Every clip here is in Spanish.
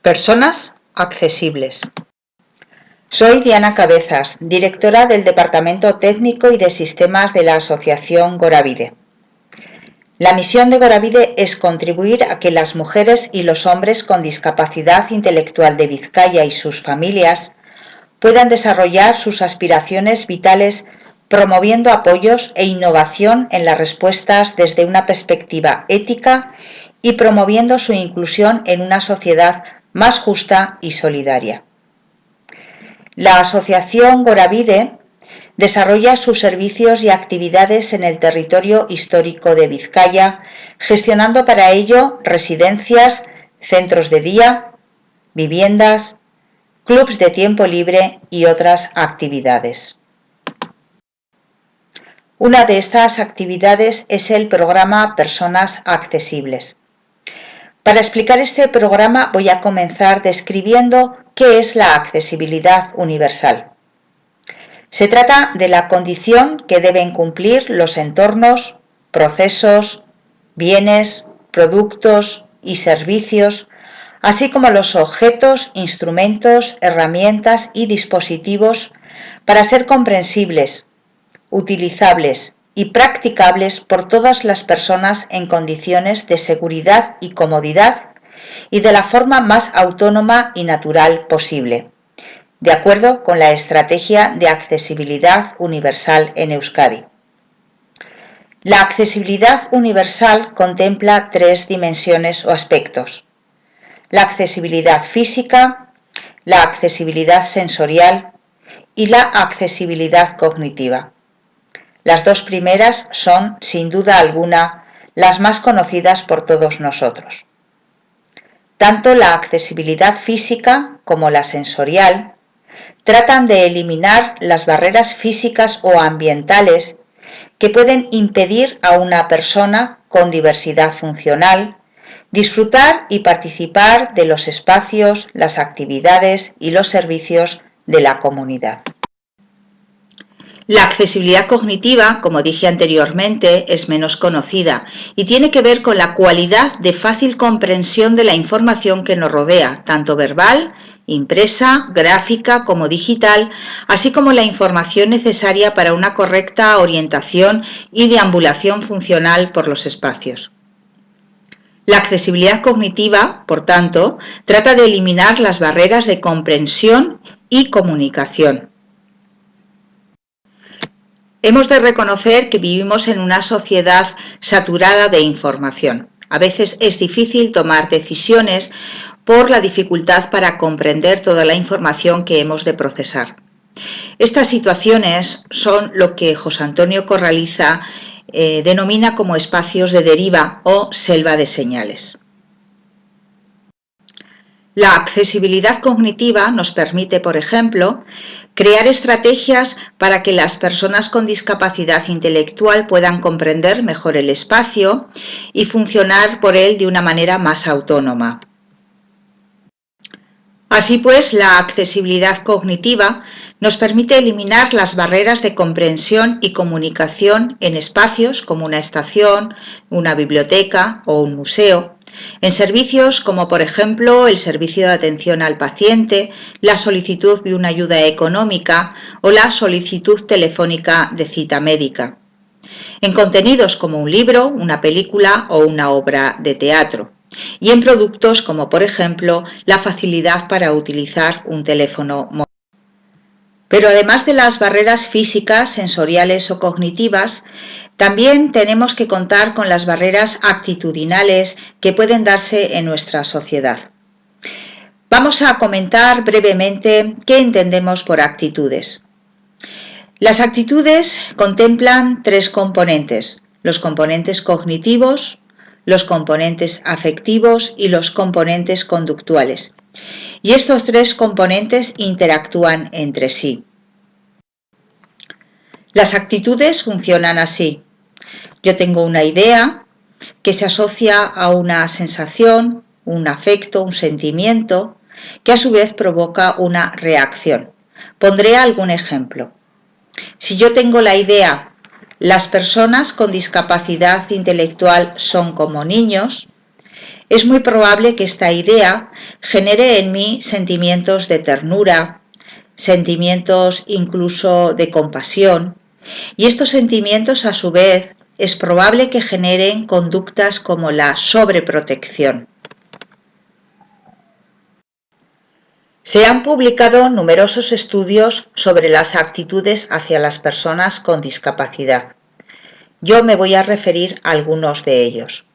Personas accesibles. Soy Diana Cabezas, directora del Departamento Técnico y de Sistemas de la Asociación Goravide. La misión de Goravide es contribuir a que las mujeres y los hombres con discapacidad intelectual de Vizcaya y sus familias puedan desarrollar sus aspiraciones vitales promoviendo apoyos e innovación en las respuestas desde una perspectiva ética y promoviendo su inclusión en una sociedad más justa y solidaria. La Asociación Goravide desarrolla sus servicios y actividades en el territorio histórico de Vizcaya, gestionando para ello residencias, centros de día, viviendas, clubs de tiempo libre y otras actividades. Una de estas actividades es el programa Personas Accesibles. Para explicar este programa voy a comenzar describiendo qué es la accesibilidad universal. Se trata de la condición que deben cumplir los entornos, procesos, bienes, productos y servicios, así como los objetos, instrumentos, herramientas y dispositivos para ser comprensibles, utilizables y practicables por todas las personas en condiciones de seguridad y comodidad y de la forma más autónoma y natural posible, de acuerdo con la Estrategia de Accesibilidad Universal en Euskadi. La accesibilidad universal contempla tres dimensiones o aspectos: la accesibilidad física, la accesibilidad sensorial y la accesibilidad cognitiva. Las dos primeras son, sin duda alguna, las más conocidas por todos nosotros. Tanto la accesibilidad física como la sensorial tratan de eliminar las barreras físicas o ambientales que pueden impedir a una persona con diversidad funcional disfrutar y participar de los espacios, las actividades y los servicios de la comunidad. La accesibilidad cognitiva, como dije anteriormente, es menos conocida y tiene que ver con la cualidad de fácil comprensión de la información que nos rodea, tanto verbal, impresa, gráfica como digital, así como la información necesaria para una correcta orientación y deambulación funcional por los espacios. La accesibilidad cognitiva, por tanto, trata de eliminar las barreras de comprensión y comunicación. Hemos de reconocer que vivimos en una sociedad saturada de información. A veces es difícil tomar decisiones por la dificultad para comprender toda la información que hemos de procesar. Estas situaciones son lo que José Antonio Corraliza denomina como espacios de deriva o selva de señales. La accesibilidad cognitiva nos permite, por ejemplo, crear estrategias para que las personas con discapacidad intelectual puedan comprender mejor el espacio y funcionar por él de una manera más autónoma. Así pues, la accesibilidad cognitiva nos permite eliminar las barreras de comprensión y comunicación en espacios como una estación, una biblioteca o un museo, en servicios como por ejemplo el servicio de atención al paciente, la solicitud de una ayuda económica o la solicitud telefónica de cita médica, en contenidos como un libro, una película o una obra de teatro, y en productos como por ejemplo la facilidad para utilizar un teléfono móvil. Pero además de las barreras físicas, sensoriales o cognitivas, también tenemos que contar con las barreras actitudinales que pueden darse en nuestra sociedad. Vamos a comentar brevemente qué entendemos por actitudes. Las actitudes contemplan tres componentes: los componentes cognitivos, los componentes afectivos y los componentes conductuales. Y estos tres componentes interactúan entre sí. Las actitudes funcionan así. Yo tengo una idea que se asocia a una sensación, un afecto, un sentimiento, que a su vez provoca una reacción. Pondré algún ejemplo. Si yo tengo la idea, las personas con discapacidad intelectual son como niños, es muy probable que esta idea genere en mí sentimientos de ternura, sentimientos incluso de compasión, y estos sentimientos a su vez es probable que generen conductas como la sobreprotección. Se han publicado numerosos estudios sobre las actitudes hacia las personas con discapacidad. Yo me voy a referir a algunos de ellos.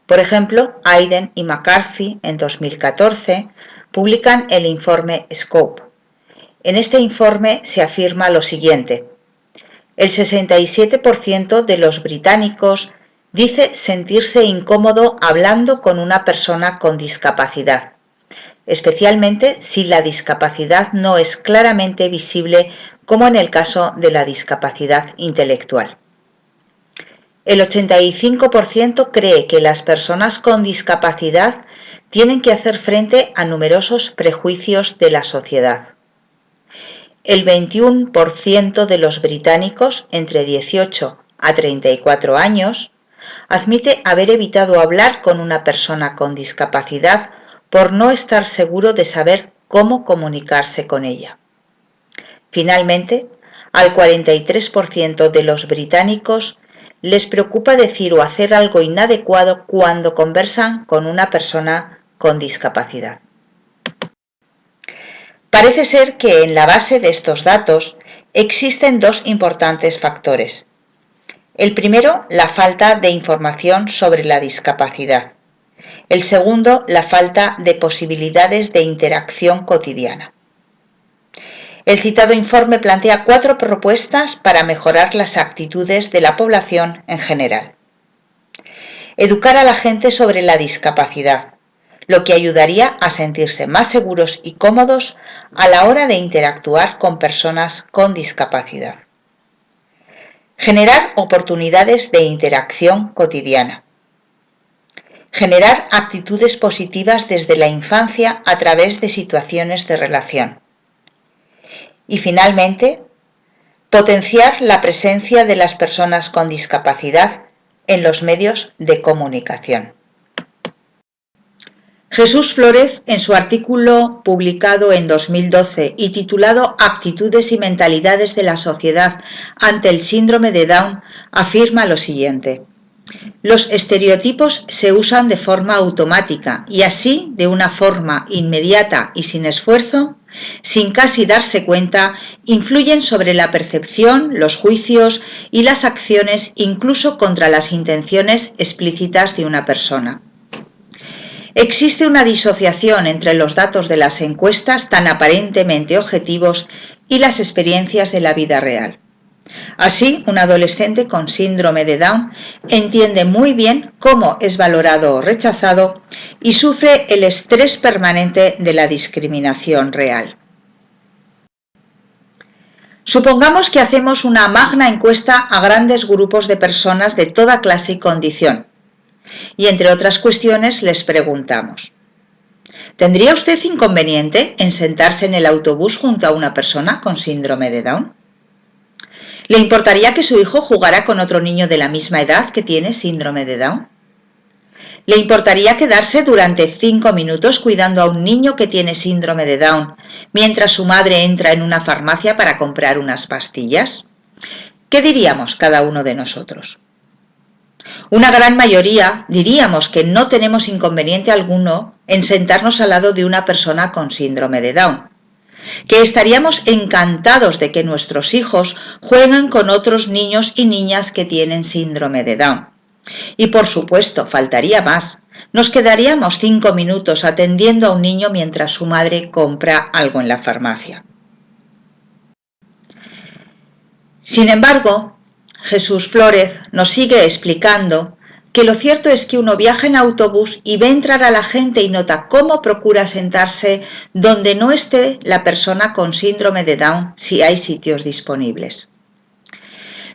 Por ejemplo, Aiden y McCarthy en 2014 publican el informe Scope. En este informe se afirma lo siguiente: el 67% de los británicos dice sentirse incómodo hablando con una persona con discapacidad, especialmente si la discapacidad no es claramente visible, como en el caso de la discapacidad intelectual. El 85% cree que las personas con discapacidad tienen que hacer frente a numerosos prejuicios de la sociedad. El 21% de los británicos entre 18 a 34 años admite haber evitado hablar con una persona con discapacidad por no estar seguro de saber cómo comunicarse con ella. Finalmente, al 43% de los británicos les preocupa decir o hacer algo inadecuado cuando conversan con una persona con discapacidad. Parece ser que en la base de estos datos existen dos importantes factores. El primero, la falta de información sobre la discapacidad. El segundo, la falta de posibilidades de interacción cotidiana. El citado informe plantea 4 propuestas para mejorar las actitudes de la población en general. Educar a la gente sobre la discapacidad, lo que ayudaría a sentirse más seguros y cómodos a la hora de interactuar con personas con discapacidad. Generar oportunidades de interacción cotidiana. Generar actitudes positivas desde la infancia a través de situaciones de relación. Y finalmente, potenciar la presencia de las personas con discapacidad en los medios de comunicación. Jesús Flórez, en su artículo publicado en 2012 y titulado Actitudes y mentalidades de la sociedad ante el síndrome de Down, afirma lo siguiente: los estereotipos se usan de forma automática y así, de una forma inmediata y sin esfuerzo, sin casi darse cuenta, influyen sobre la percepción, los juicios y las acciones, incluso contra las intenciones explícitas de una persona. Existe una disociación entre los datos de las encuestas tan aparentemente objetivos y las experiencias de la vida real. Así, un adolescente con síndrome de Down entiende muy bien cómo es valorado o rechazado y sufre el estrés permanente de la discriminación real. Supongamos que hacemos una magna encuesta a grandes grupos de personas de toda clase y condición, y entre otras cuestiones les preguntamos: ¿tendría usted inconveniente en sentarse en el autobús junto a una persona con síndrome de Down? ¿Le importaría que su hijo jugara con otro niño de la misma edad que tiene síndrome de Down? ¿Le importaría quedarse durante 5 minutos cuidando a un niño que tiene síndrome de Down mientras su madre entra en una farmacia para comprar unas pastillas? ¿Qué diríamos cada uno de nosotros? Una gran mayoría diríamos que no tenemos inconveniente alguno en sentarnos al lado de una persona con síndrome de Down, que estaríamos encantados de que nuestros hijos jueguen con otros niños y niñas que tienen síndrome de Down. Y por supuesto, faltaría más. Nos quedaríamos 5 minutos atendiendo a un niño mientras su madre compra algo en la farmacia. Sin embargo, Jesús Flórez nos sigue explicando que lo cierto es que uno viaja en autobús y ve entrar a la gente y nota cómo procura sentarse donde no esté la persona con síndrome de Down si hay sitios disponibles.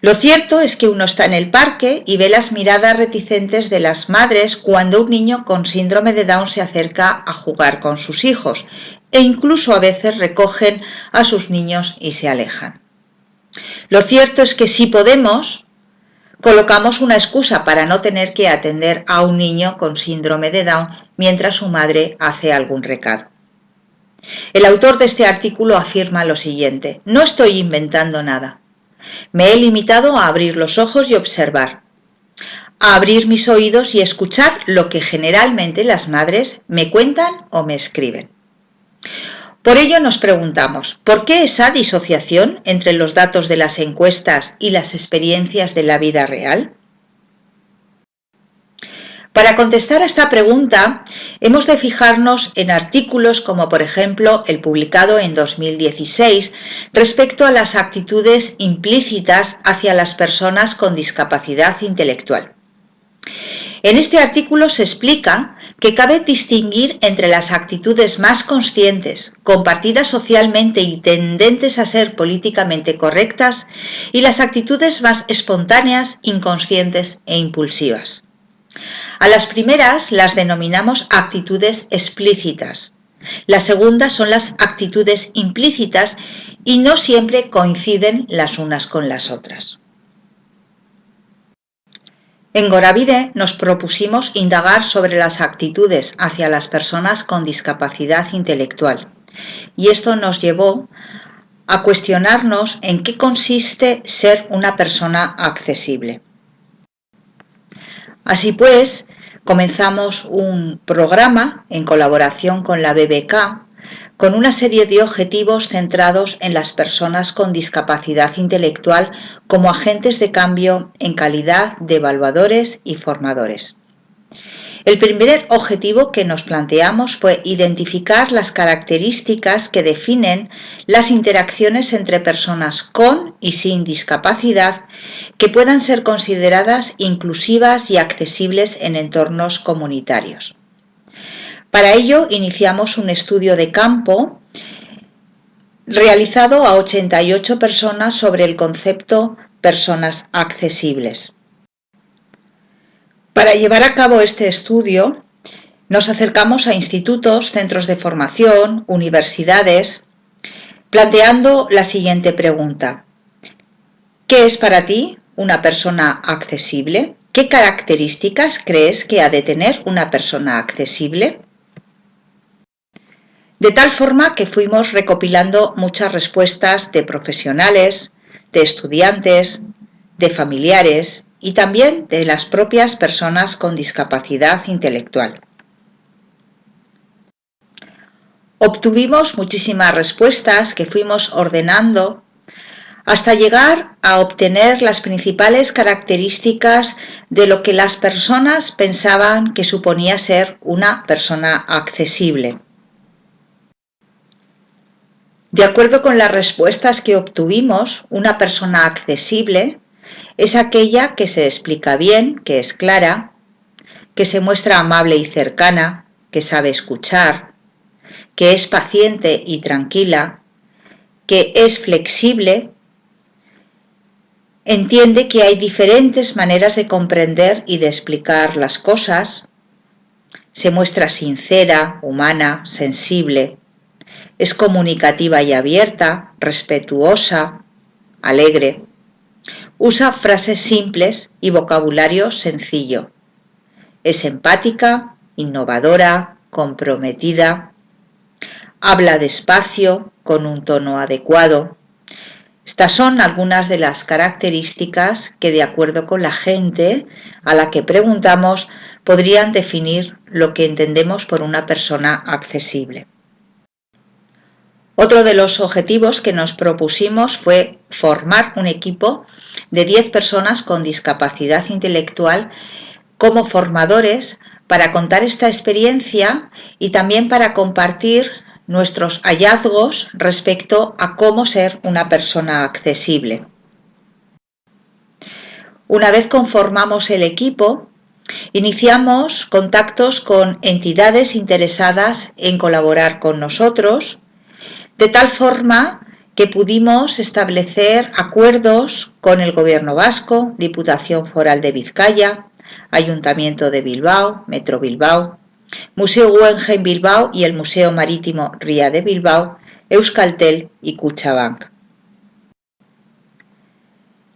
Lo cierto es que uno está en el parque y ve las miradas reticentes de las madres cuando un niño con síndrome de Down se acerca a jugar con sus hijos, e incluso a veces recogen a sus niños y se alejan. Lo cierto es que si podemos, colocamos una excusa para no tener que atender a un niño con síndrome de Down mientras su madre hace algún recado. El autor de este artículo afirma lo siguiente: no estoy inventando nada. Me he limitado a abrir los ojos y observar, a abrir mis oídos y escuchar lo que generalmente las madres me cuentan o me escriben. Por ello nos preguntamos, ¿por qué esa disociación entre los datos de las encuestas y las experiencias de la vida real? Para contestar a esta pregunta, hemos de fijarnos en artículos como por ejemplo el publicado en 2016 respecto a las actitudes implícitas hacia las personas con discapacidad intelectual. En este artículo se explica que cabe distinguir entre las actitudes más conscientes, compartidas socialmente y tendentes a ser políticamente correctas, y las actitudes más espontáneas, inconscientes e impulsivas. A las primeras las denominamos actitudes explícitas. Las segundas son las actitudes implícitas y no siempre coinciden las unas con las otras. En Goravide nos propusimos indagar sobre las actitudes hacia las personas con discapacidad intelectual y esto nos llevó a cuestionarnos en qué consiste ser una persona accesible. Así pues, comenzamos un programa en colaboración con la BBK con una serie de objetivos centrados en las personas con discapacidad intelectual como agentes de cambio en calidad de evaluadores y formadores. El primer objetivo que nos planteamos fue identificar las características que definen las interacciones entre personas con y sin discapacidad que puedan ser consideradas inclusivas y accesibles en entornos comunitarios. Para ello iniciamos un estudio de campo realizado a 88 personas sobre el concepto personas accesibles. Para llevar a cabo este estudio nos acercamos a institutos, centros de formación, universidades, planteando la siguiente pregunta: ¿qué es para ti una persona accesible? ¿Qué características crees que ha de tener una persona accesible? De tal forma que fuimos recopilando muchas respuestas de profesionales, de estudiantes, de familiares y también de las propias personas con discapacidad intelectual. Obtuvimos muchísimas respuestas que fuimos ordenando hasta llegar a obtener las principales características de lo que las personas pensaban que suponía ser una persona accesible. De acuerdo con las respuestas que obtuvimos, una persona accesible es aquella que se explica bien, que es clara, que se muestra amable y cercana, que sabe escuchar, que es paciente y tranquila, que es flexible, entiende que hay diferentes maneras de comprender y de explicar las cosas, se muestra sincera, humana, sensible, es comunicativa y abierta, respetuosa, alegre. Usa frases simples y vocabulario sencillo. Es empática, innovadora, comprometida. Habla despacio, con un tono adecuado. Estas son algunas de las características que, de acuerdo con la gente a la que preguntamos, podrían definir lo que entendemos por una persona accesible. Otro de los objetivos que nos propusimos fue formar un equipo de 10 personas con discapacidad intelectual como formadores para contar esta experiencia y también para compartir nuestros hallazgos respecto a cómo ser una persona accesible. Una vez conformamos el equipo, iniciamos contactos con entidades interesadas en colaborar con nosotros, de tal forma que pudimos establecer acuerdos con el Gobierno vasco, Diputación Foral de Vizcaya, Ayuntamiento de Bilbao, Metro Bilbao, Museo Guggenheim Bilbao y el Museo Marítimo Ría de Bilbao, Euskaltel y Kutxabank.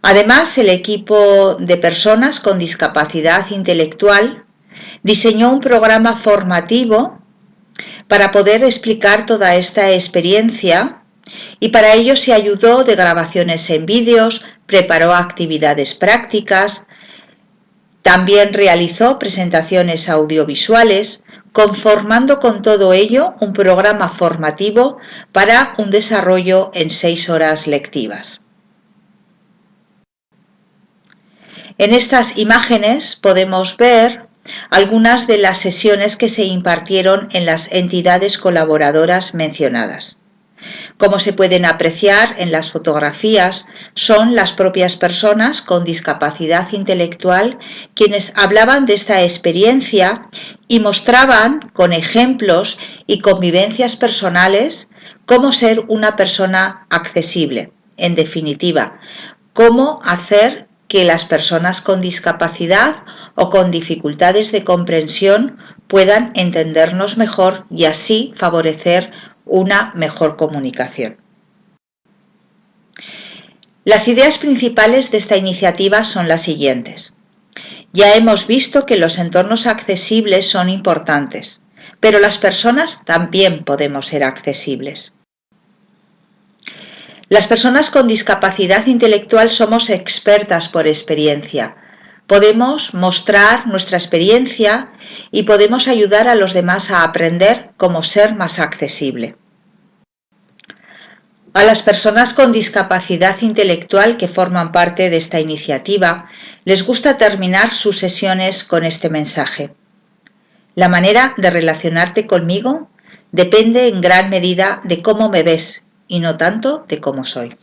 Además, el equipo de personas con discapacidad intelectual Diseñó un programa formativo para poder explicar toda esta experiencia y para ello se ayudó de grabaciones en vídeos, preparó actividades prácticas, también realizó presentaciones audiovisuales, conformando con todo ello un programa formativo para un desarrollo en 6 horas lectivas. En estas imágenes podemos ver algunas de las sesiones que se impartieron en las entidades colaboradoras mencionadas. Como se pueden apreciar en las fotografías, son las propias personas con discapacidad intelectual quienes hablaban de esta experiencia y mostraban con ejemplos y convivencias personales cómo ser una persona accesible. En definitiva, cómo hacer que las personas con discapacidad o con dificultades de comprensión puedan entendernos mejor y así favorecer una mejor comunicación. Las ideas principales de esta iniciativa son las siguientes. Ya hemos visto que los entornos accesibles son importantes, pero las personas también podemos ser accesibles. Las personas con discapacidad intelectual somos expertas por experiencia. Podemos mostrar nuestra experiencia y podemos ayudar a los demás a aprender cómo ser más accesible. A las personas con discapacidad intelectual que forman parte de esta iniciativa les gusta terminar sus sesiones con este mensaje. La manera de relacionarte conmigo depende en gran medida de cómo me ves y no tanto de cómo soy.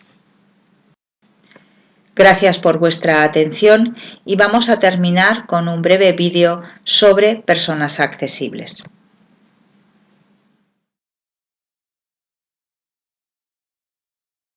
Gracias por vuestra atención y vamos a terminar con un breve vídeo sobre personas accesibles.